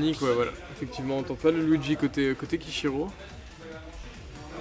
Sonic, ouais, voilà. Effectivement, on tente pas le Luigi côté Kishiro.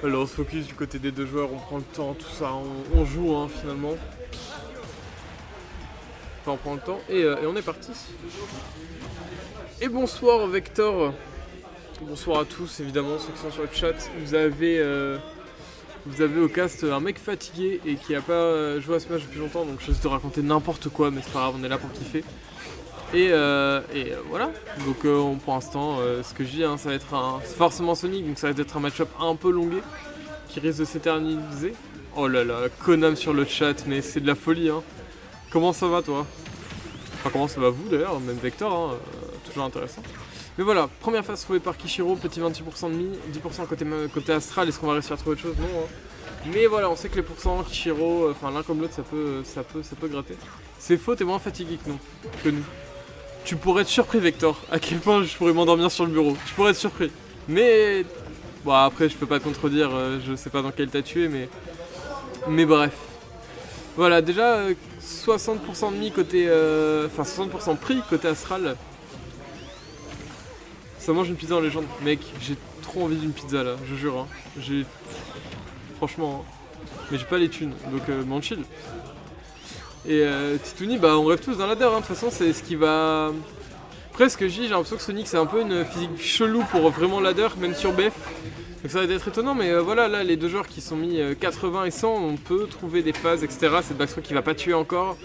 Alors on se focus du côté des deux joueurs, on prend le temps, tout ça, on joue hein, finalement. Enfin, on prend le temps et on est parti. Et bonsoir Vector. Bonsoir à tous, évidemment, ceux qui sont sur le chat. Vous avez au cast un mec fatigué et qui a pas joué à Smash depuis longtemps, donc je risque de raconter n'importe quoi, mais c'est pas grave, on est là pour kiffer. Et voilà, donc pour l'instant, ce que je dis, hein, ça va être c'est forcément Sonic, donc ça va être un match-up un peu longué, qui risque de s'éterniser. Oh là là, Konam sur le chat, mais c'est de la folie, hein. Comment ça va toi? Enfin, comment ça va vous d'ailleurs, même Vector, hein, toujours intéressant. Mais voilà, première phase trouvée par Kishiro, petit 26% de mi, 10% côté Astral, est-ce qu'on va réussir à trouver autre chose? Non, hein. Mais voilà, on sait que les pourcents, Kishiro, enfin l'un comme l'autre, ça peut gratter. C'est faux, t'es moins fatigué que nous. Tu pourrais être surpris Vector, à quel point je pourrais m'endormir sur le bureau. Tu pourrais être surpris. Mais bon après je peux pas te contredire, je sais pas dans quel t'as tué mais bref. Voilà déjà 60% de mi côté. Enfin 60% prix côté Astral. Ça mange une pizza en légende. Mec, j'ai trop envie d'une pizza là, je jure. Hein. Franchement. Hein. Mais j'ai pas les thunes, donc m'en chill. Et Titouni, bah on rêve tous d'un ladder, hein. De toute façon c'est ce qui va... Après ce que je dis, j'ai l'impression que Sonic c'est un peu une physique chelou pour vraiment ladder, même sur BF. Donc ça va être étonnant, mais voilà, là les deux joueurs qui sont mis 80 et 100, on peut trouver des phases, etc. C'est Baxro qui va pas tuer encore.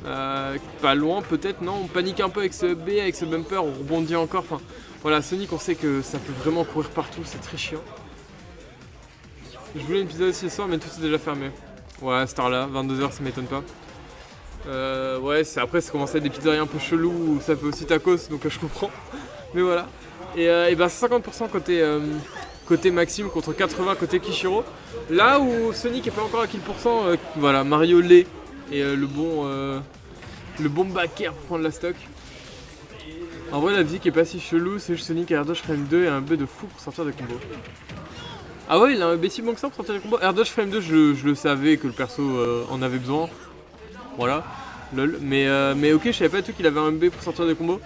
Pas loin peut-être, non, on panique un peu avec ce B, avec ce bumper, on rebondit encore. Enfin voilà, Sonic on sait que ça peut vraiment courir partout, c'est très chiant. Je voulais une pizza aussi ce soir, mais tout est déjà fermé. Ouais, Star là, 22h, ça m'étonne pas. Ouais, après, ça commence à être des pizzerias un peu chelous, ça fait aussi tacos, donc je comprends. Mais voilà. Et bah, 50% côté Maxime contre 80% côté Kishiro. Là où Sonic est pas encore à kill pourcent, voilà, Mario l'est. Et le bon backer pour prendre la stock. En vrai, la vie qui est pas si chelou, c'est juste Sonic à R2 frame 2 et un B de fou pour sortir des combos. Ah ouais, il a un B si bon que ça pour sortir des combos. R2 frame 2, je le savais que le perso en avait besoin. Voilà, lol. Mais ok, je savais pas tout qu'il avait un MB pour sortir des combos.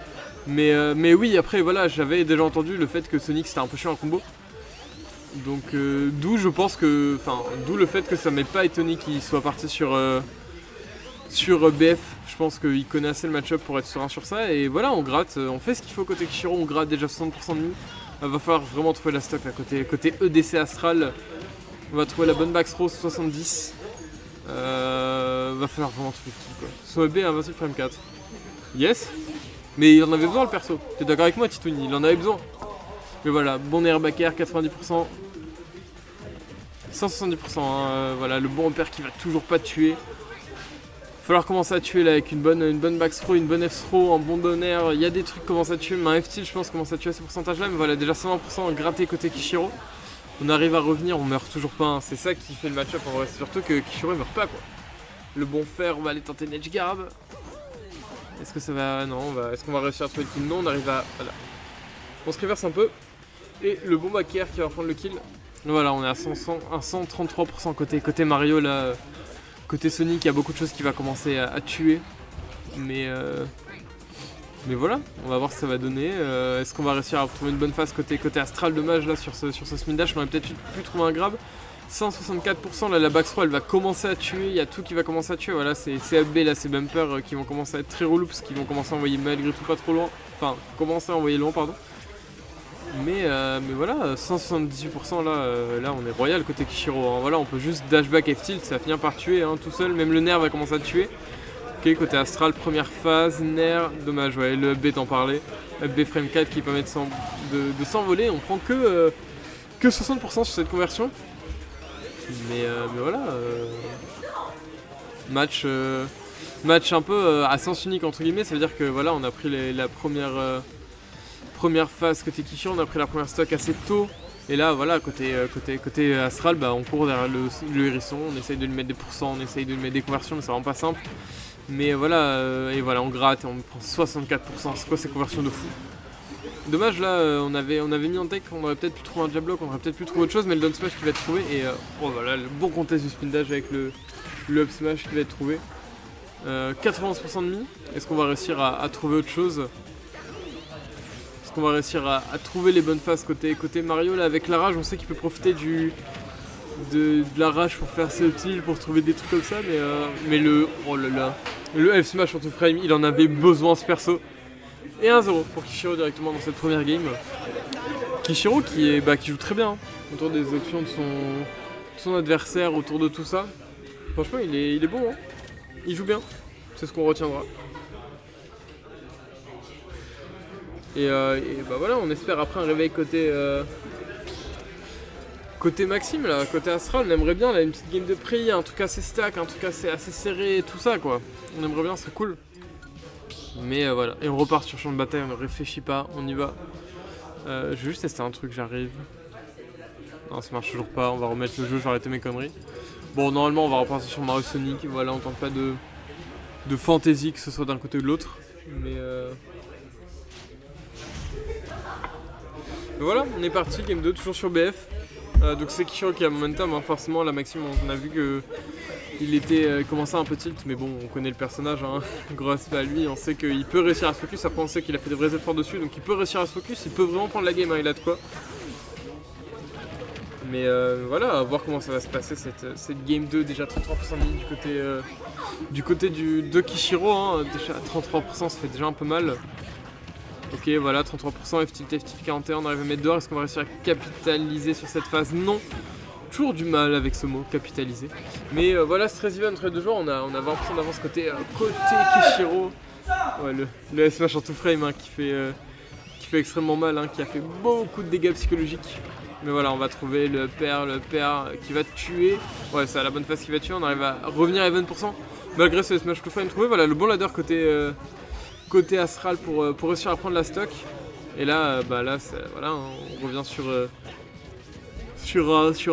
Mais oui, après, voilà, j'avais déjà entendu le fait que Sonic c'était un peu chiant en combo. Donc, d'où je pense que. Enfin, d'où le fait que ça m'ait pas étonné qu'il soit parti sur BF. Je pense qu'il connaît assez le match-up pour être serein sur ça. Et voilà, on gratte, on fait ce qu'il faut côté Kishiro, on gratte déjà 60% de mi. Va falloir vraiment trouver la stock là, côté EDC Astral. On va trouver la bonne Baxro 70. Va falloir vraiment trouver qui quoi. Soit B invincible frame 4. Yes. Mais il en avait besoin le perso. T'es d'accord avec moi Titouni, il en avait besoin. Mais voilà, bon airbacker 90%. 170%, hein, voilà, le bon repère qui va toujours pas tuer. Falloir commencer à tuer là avec une bonne backthrow, une bonne F-throw, un bon donner. Il y a des trucs qui commencent à tuer, mais un F-tilt je pense commence à tuer à ce pourcentage là. Mais voilà, déjà 120% gratté côté Kishiro. On arrive à revenir, on meurt toujours pas, hein. C'est ça qui fait le match-up en vrai, c'est surtout que Kishiro il meurt pas quoi. Le bon fer, on va aller tenter Edge Guard. Est-ce que ça va... Non, est-ce qu'on va réussir à trouver le kill? Non, on arrive à... Voilà. On se reverse un peu. Et le bon backer qui va prendre le kill. Voilà, on est à 133% côté Mario là. Côté Sonic, il y a beaucoup de choses qui va commencer à tuer. Mais voilà, on va voir ce que ça va donner. Est-ce qu'on va réussir à trouver une bonne phase côté Astral? Dommage là sur ce spin dash, on aurait peut-être pu trouver un grab. 164% là, la backthrow elle va commencer à tuer, il y a tout qui va commencer à tuer. Voilà, c'est AB là, ces bumpers qui vont commencer à être très relous parce qu'ils vont commencer à envoyer malgré tout pas trop loin. Enfin, commencer à envoyer loin, pardon. Mais voilà, 178% là on est royal côté Kishiro. Hein. Voilà, on peut juste dashback F-tilt, ça va finir par tuer hein, tout seul. Même le nerf va commencer à tuer. Ok, côté Astral, première phase, nerf, dommage, ouais, le FB t'en parlait. FB frame 4 qui permet de s'envoler. On prend que 60% sur cette conversion. Mais voilà, match un peu à sens unique entre guillemets. Ça veut dire que voilà, on a pris la première phase côté Kishiro, on a pris la première stock assez tôt. Et là voilà, côté Astral, bah, on court derrière le hérisson, on essaye de lui mettre des pourcents, on essaye de lui mettre des conversions, mais c'est vraiment pas simple. Mais voilà, et voilà, on gratte et on prend 64%. C'est quoi ces conversions de fou? Dommage là, on avait mis en tech, on aurait peut-être pu trouver un jab block, on aurait peut-être pu trouver autre chose, mais le down smash qui va être trouvé et oh voilà, le bon contest du spin dash avec le up smash qui va être trouvé. 91% de mi, est-ce qu'on va réussir à trouver autre chose? qu'on va réussir à trouver les bonnes phases côté Mario là avec la rage. On sait qu'il peut profiter de la rage pour faire ses ultiles, pour trouver des trucs comme ça, mais le F Smash en tout frame, il en avait besoin ce perso. Et 1-0 pour Kishiro directement dans cette première game. Kishiro qui joue très bien autour des options de son adversaire, autour de tout ça. Franchement il est bon, hein. Il joue bien, c'est ce qu'on retiendra. Et voilà, on espère après un réveil côté Maxime, là, côté Astral. On aimerait bien là, une petite game de prix, un truc assez stack, un truc assez serré, tout ça quoi. On aimerait bien, c'est cool. Mais voilà, et on repart sur champ de bataille, on ne réfléchit pas, on y va. Je vais juste tester un truc, j'arrive. Non, ça marche toujours pas, on va remettre le jeu, je vais arrêter mes conneries. Bon, normalement, on va repartir sur Mario Sonic, voilà, on tente pas de fantaisie, que ce soit d'un côté ou de l'autre. Mais voilà, on est parti, game 2, toujours sur BF. Donc c'est Kishiro qui a momentum, hein. Forcément, la Maxime, on a vu que il commençait un peu tilt, mais bon, on connaît le personnage, hein. Gros respect à lui, on sait qu'il peut réussir à se focus, après on sait qu'il a fait des vrais efforts dessus, donc il peut réussir à se focus, il peut vraiment prendre la game, hein, il a de quoi. Mais voilà, à voir comment ça va se passer cette game 2, déjà 33% de ligne du côté de Kishiro, hein. Déjà 33%, ça fait déjà un peu mal. Ok, voilà, 33%, F-tilt 41, on arrive à mettre dehors, est-ce qu'on va réussir à capitaliser sur cette phase? Non. Toujours du mal avec ce mot, capitaliser. Mais voilà, c'est très even entre les deux joueurs, on a 20% d'avance côté Kishiro. Ouais, le S-Smash en tout frame, hein, qui fait extrêmement mal, hein, qui a fait beaucoup de dégâts psychologiques. Mais voilà, on va trouver le père qui va tuer. Ouais, c'est à la bonne phase qui va tuer, on arrive à revenir à 20%. Malgré ce S-Smash tout frame trouvé, voilà, le bon ladder côté Astral pour réussir à prendre la stock. Et là, voilà, on revient sur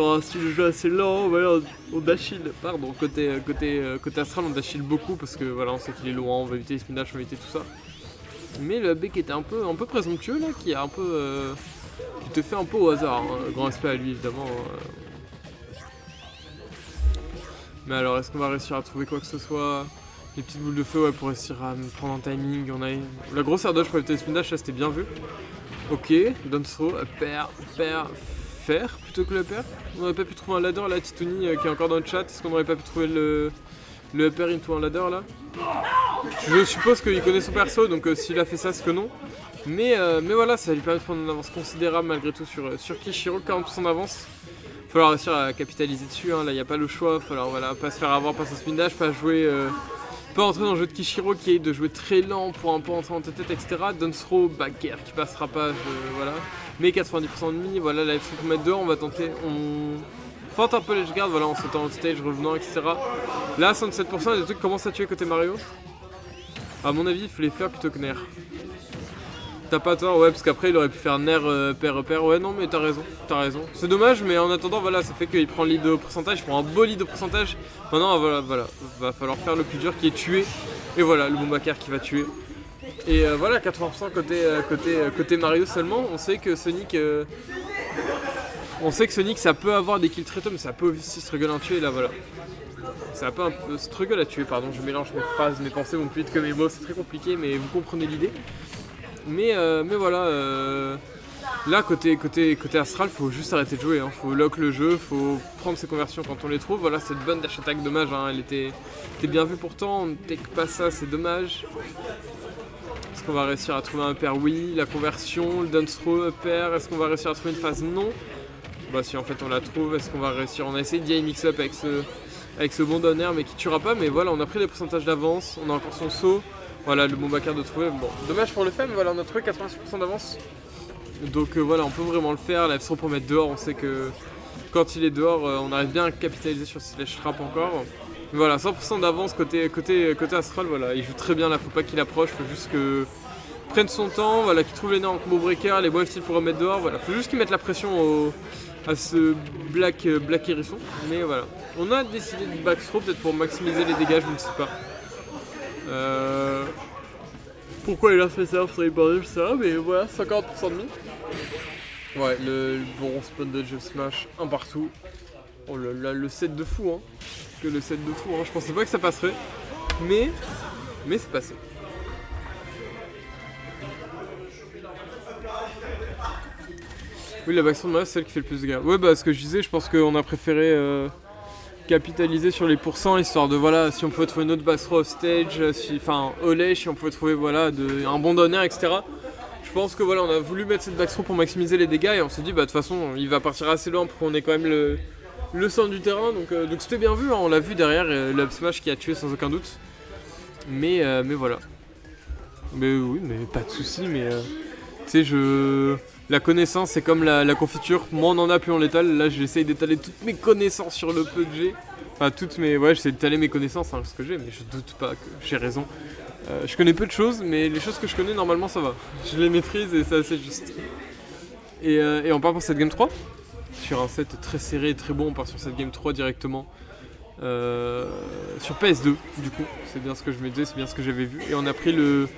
un style de jeu assez lent. Voilà, on dash shield, pardon, côté Astral on dash shield beaucoup parce que voilà, on sait qu'il est loin, on va éviter les spin dash, on va éviter tout ça. Mais le B qui était un peu présomptueux là, qui te fait un peu au hasard, hein. Grand respect à lui évidemment. Mais alors, est-ce qu'on va réussir à trouver quoi que ce soit? Les petites boules de feu, ouais, pour réussir à me prendre un timing. La grosse air dodge pour éviter les spin dash, ça c'était bien vu. Ok, down throw, pair, faire plutôt que le pair. On aurait pas pu trouver un ladder là, Titouni qui est encore dans le chat. Est-ce qu'on aurait pas pu trouver le pair into un ladder là? Je suppose qu'il connaît son perso, donc s'il a fait ça, c'est que non. Mais voilà, ça va lui permettre de prendre une avance considérable malgré tout sur Kishiro, 40% d'avance. Il va falloir réussir à capitaliser dessus, hein. Là il n'y a pas le choix, il va falloir voilà, pas se faire avoir par son spin dash, pas entrer dans le jeu de Kishiro qui est de jouer très lent pour un peu entrer en tête, etc. Down throw, back air qui passera pas, voilà. Mais 90% de mi, voilà, la F pour mettre dehors, on va tenter, on fente un peu les garde, voilà, en sautant en stage, revenant, etc. Là, 67%, des trucs commencent à tuer côté Mario. À mon avis, il faut les faire plutôt que Nair. T'as pas tort, ouais, parce qu'après il aurait pu faire Nair, pair, ouais, non, mais t'as raison. C'est dommage, mais en attendant, voilà, ça fait qu'il prend le lead au pourcentage, il prend un beau lead au pourcentage. Maintenant, voilà, va falloir faire le plus dur qui est tuer. Et voilà, le Bombacar qui va tuer. Et voilà, 80% côté Mario seulement. On sait que Sonic, ça peut avoir des kills très tôt, mais ça peut aussi struggle à tuer, là, voilà. C'est un peu struggle à tuer, pardon, je mélange mes phrases, mes pensées vont plus vite que mes mots, c'est très compliqué, mais vous comprenez l'idée. Mais voilà, là côté Astral, faut juste arrêter de jouer, hein. Faut lock le jeu, faut prendre ses conversions quand on les trouve. Voilà, cette bonne dash attack, dommage, hein. Elle était bien vue pourtant, on ne take pas ça, c'est dommage. Est-ce qu'on va réussir à trouver un pair? Oui, la conversion, le down throw, pair, est-ce qu'on va réussir à trouver une phase? Non. Bah si en fait on la trouve, est-ce qu'on va réussir? On a essayé d'y mix up avec ce bon down air mais qui tuera pas, mais voilà, on a pris des pourcentages d'avance, on a encore son saut. Voilà, le bon backer de trouver. Bon, dommage pour le fait, mais voilà, on a trouvé 86% d'avance. Donc voilà, on peut vraiment le faire. La F100 pour mettre dehors, on sait que quand il est dehors, on arrive bien à capitaliser sur slash trap encore. Mais voilà, 100% d'avance côté Astral, voilà, il joue très bien là, faut pas qu'il approche, faut juste que prenne son temps, voilà, qu'il trouve les nerfs en combo breaker, les bons F-tilt pour remettre dehors, voilà, faut juste qu'il mette la pression à ce black hérisson. Mais voilà, on a décidé de backthrow peut-être pour maximiser les dégâts, je ne sais pas. Pourquoi il a fait ça, faudrait pas dire ça, mais voilà, 50% de mi. Ouais, le bon spawn de Jeff Smash, un partout. Oh là là, le set de fou, hein. Que le set de fou, hein. Je pensais pas que ça passerait, mais c'est passé. Oui, la backstone de Mario, c'est celle qui fait le plus de dégâts. Ouais, bah ce que je disais, je pense qu'on a préféré capitaliser sur les pourcents, histoire de, voilà, si on pouvait trouver une autre bass row stage, enfin, Olay, si on pouvait trouver, voilà, un bon donner, etc. Je pense que, voilà, on a voulu mettre cette backstone pour maximiser les dégâts, et on s'est dit, bah de toute façon, il va partir assez loin pour qu'on ait quand même le centre du terrain, donc c'était bien vu, hein, on l'a vu derrière, le up smash qui a tué sans aucun doute. Mais voilà. Mais oui, mais pas de soucis, mais tu sais, la connaissance c'est comme la confiture, moins on en a plus on l'étale. Là j'essaye d'étaler toutes mes connaissances sur le peu que j'ai. Enfin ouais, j'essaie d'étaler mes connaissances, hein, ce que j'ai, mais je doute pas que j'ai raison. Je connais peu de choses, mais les choses que je connais normalement ça va. Je les maîtrise et c'est assez juste. Et on part pour cette game 3. Sur un set très serré et très bon, on part sur cette game 3 directement. Sur PS2 du coup, c'est bien ce que je me disais, c'est bien ce que j'avais vu. Et on a pris le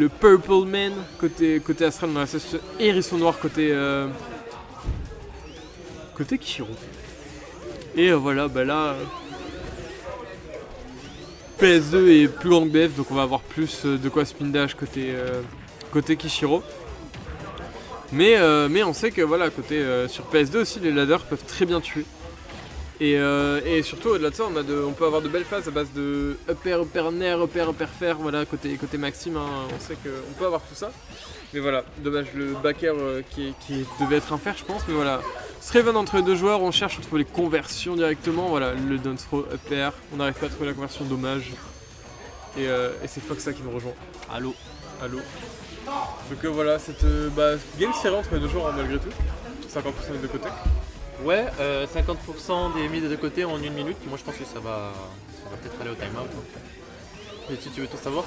Purple Man côté Astral dans la session et Hérisson Noir côté Kishiro. Et voilà, bah là PS2 est plus grand que BF, donc on va avoir plus de quoi spin dash côté Kishiro. Mais on sait que voilà, sur PS2 aussi les ladders peuvent très bien tuer. Et surtout au-delà de ça, on peut avoir de belles phases à base de upper nair, upper fer, voilà, côté Maxime, hein, on sait qu'on peut avoir tout ça. Mais voilà, dommage le backer qui devait être un fer je pense, mais voilà. Sraven entre les deux joueurs, on cherche à trouver les conversions directement, voilà, le down throw, upper, on n'arrive pas à trouver la conversion, dommage. Et c'est Foxa qui nous rejoint. Allô. Donc voilà, cette game serrée entre les deux joueurs, hein, malgré tout, 50% des deux côtés. Ouais, 50% des mids de côté en 1 minute. Moi je pense que ça va peut-être aller au time-out. Et si tu veux tout savoir,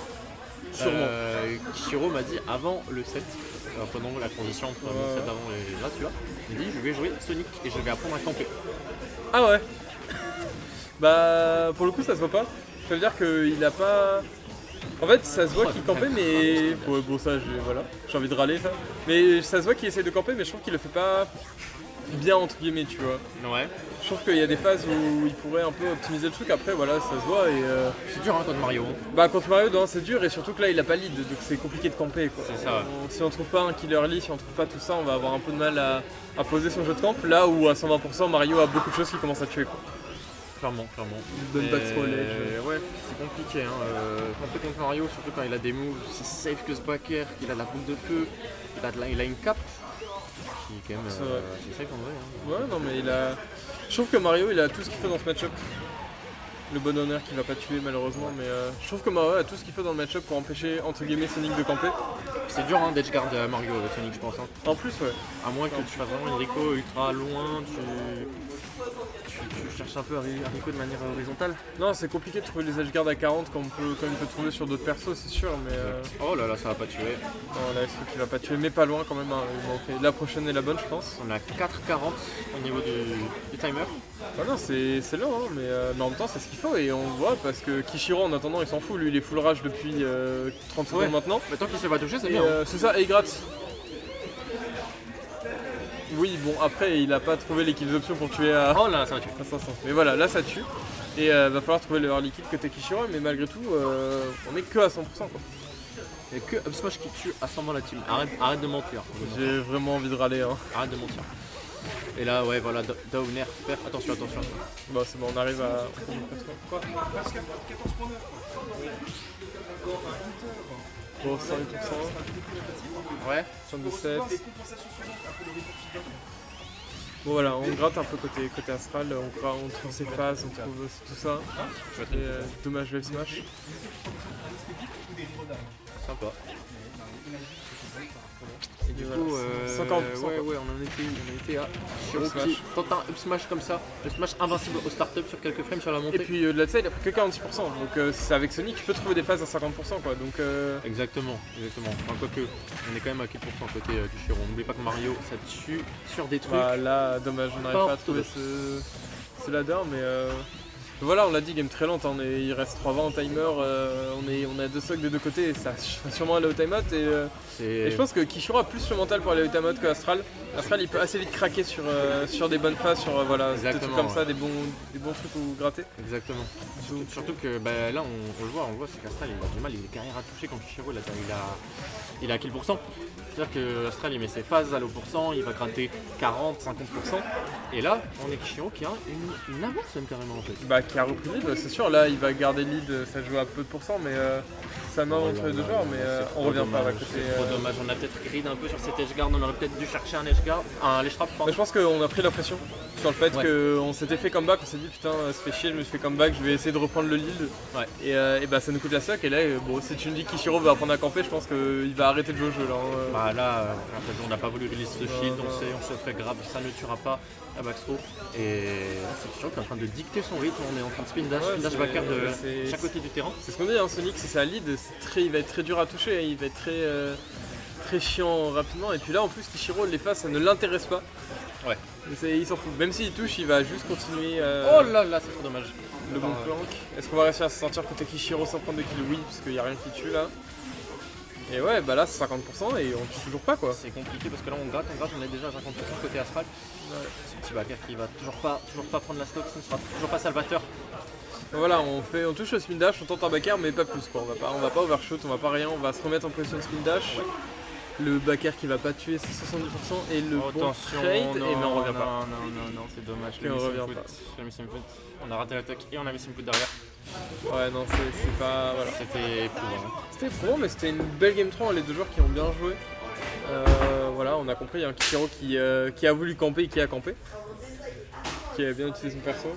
Sûrement. Kishiro m'a dit avant le set, pendant la transition entre le set avant et là, tu vois, il m'a dit je vais jouer Sonic et je vais apprendre à camper. Ah ouais. Bah pour le coup ça se voit pas. Ça veut dire qu'il a pas. En fait ça se voit qu'il campait mais. Ouais, bon ça j'ai envie de râler ça. Mais ça se voit qu'il essaye de camper mais je trouve qu'il le fait pas bien entre guillemets, tu vois. Ouais. Je trouve qu'il y a des phases où il pourrait un peu optimiser le truc, après voilà ça se voit et C'est dur hein, contre Mario. Bah contre Mario non, c'est dur et surtout que là il a pas lead donc c'est compliqué de camper quoi. C'est ça. Si on trouve pas un killer lead, si on trouve pas tout ça, on va avoir un peu de mal à poser son jeu de camp, là où à 120% Mario a beaucoup de choses qui commencent à tuer quoi. Clairement. Il donne back throw ledge. Ouais, c'est compliqué hein. Camper contre Mario, surtout quand il a des moves si safe que ce backer, qu'il a la boule de feu, il a une cape. Qui est quand même c'est safe en vrai. Hein. Ouais non mais je trouve que Mario il a tout ce qu'il faut dans ce match-up. Le bon honneur qui va pas tuer malheureusement, mais je trouve que Mario a tout ce qu'il faut dans le match-up pour empêcher entre guillemets Sonic de camper. C'est dur hein, d'edgeguard Mario avec Sonic je pense. Hein. En plus ouais. À moins que tu fasses vraiment Enrico ultra loin, tu cherches un peu Enrico de manière horizontale. Non c'est compliqué de trouver les edgeguards à 40 comme on peut trouver sur d'autres persos c'est sûr mais. Oh là là ça va pas tuer. Non là ce truc il va pas tuer mais pas loin quand même. Hein. La prochaine est la bonne je pense. On a 4,40 au niveau du timer. Ah non c'est lent hein, mais en même temps c'est ce qu'il faut et on voit parce que Kishiro en attendant il s'en fout, lui il est full rage depuis 30 secondes maintenant. Mais tant qu'il se fait pas toucher c'est Et bien. c'est ça et il gratte. Oui bon après il a pas trouvé les kills options pour tuer à. Oh là ça va tuer. À 500. Mais voilà là ça tue. Et va falloir trouver le early kill côté Kishiro mais malgré tout on est que à 100% quoi. Il n'y a que Up Smash qui tue à 100% la team. Arrête de mentir. J'ai vraiment envie de râler hein. Arrête de mentir. Et là, ouais, voilà, Downer, faire attention. Bon, c'est bon, on arrive à. Quoi ? Bon, 5%. Ouais. 67. Bon, voilà, on gratte un peu côté Astral, on trouve ses phases, on trouve aussi tout ça. Et dommage, le smash. Sympa. Et Du voilà, coup, 50%. ouais, on en était à Shiro qui tente un up smash comme ça, le smash invincible au start-up sur quelques frames sur la montée. Et puis au-delà de ça, il a pris que 46%, donc avec Sonic, tu peux trouver des phases à 50% quoi. Donc, Exactement. Enfin, quoique, on est quand même à 4% côté du Shiro. N'oublie pas que Mario, ça tue sur des trucs. Bah, là, dommage, on n'arrive pas à trouver ce ladder, mais Voilà, on l'a dit, game très lente, hein, il reste 3-20 en timer, on a 2 stocks des deux côtés et ça va sûrement aller au timeout. Et je pense que Kishiro a plus le mental pour aller au timeout que Astral. Astral il peut assez vite craquer sur des bonnes phases, sur des trucs comme ça, des bons trucs où gratter. Exactement. Surtout que là on le voit, c'est qu'Astral il a du mal, il est carrière à toucher quand Kishiro il a kill pourcent. C'est-à-dire que Astral il met ses phases à low pourcent, il va gratter 40-50%. Et là on est Kishiro qui a une avance même carrément en fait. Bah qui a repris le lead, c'est sûr, là il va garder le lead, ça joue à peu de pourcents, mais ça main entre les deux joueurs, mais on revient pas à côté. C'est trop dommage, on a peut-être grid un peu sur cet edge guard, on aurait peut-être dû chercher un edge guard, un ledge trap. Mais je pense qu'on a pris la pression sur le fait qu'on s'était fait comeback, on s'est dit putain ça fait chier, je me suis fait comeback, je vais essayer de reprendre le lead. Ouais. Et bah ça nous coûte la sac, et là bon, si tu me dis que Kishiro va apprendre à camper, je pense qu'il va arrêter de jouer au jeu là. Bah là, on n'a pas voulu release ce shield, on se fait grab, ça ne tuera pas à backthrow. Et c'est Kishiro qui est en train de dicter son rythme, on est en train de spin dash backer de chaque côté du terrain. C'est ce qu'on dit, hein, Sonic c'est sa lead, il va être très dur à toucher, il va être très chiant rapidement. Et puis là en plus Kishiro les phases ça ne l'intéresse pas. Ouais. Il s'en fout, même s'il touche il va juste continuer. Oh là là, c'est trop dommage. Le bon flank. Est-ce qu'on va réussir à se sortir côté Kishiro sans prendre de kill? Oui, parce qu'il n'y a rien qui tue là. Et ouais, bah là c'est 50% et on tue toujours pas quoi. C'est compliqué parce que là on gratte, on est déjà à 50% côté Astral. Ouais. Ce petit backer qui va toujours pas prendre la stock, ce ne sera toujours pas salvateur. Voilà, on touche au spin dash, on tente un backer mais pas plus quoi. On va pas overshoot, on va pas rien, on va se remettre en position de spin dash. Ouais. Le backer qui va pas tuer c'est 70% et le bon trade, et mais on revient pas. Non, c'est dommage. On revient pas. On a raté l'attaque et on a mis Simple derrière. Ouais non c'est pas. Voilà. C'était éprouvant. C'était éprouvant mais c'était une belle game 3, les deux joueurs qui ont bien joué. Voilà, on a compris, il y a un Kishiro qui a voulu camper et qui a campé. Qui a bien utilisé son perso.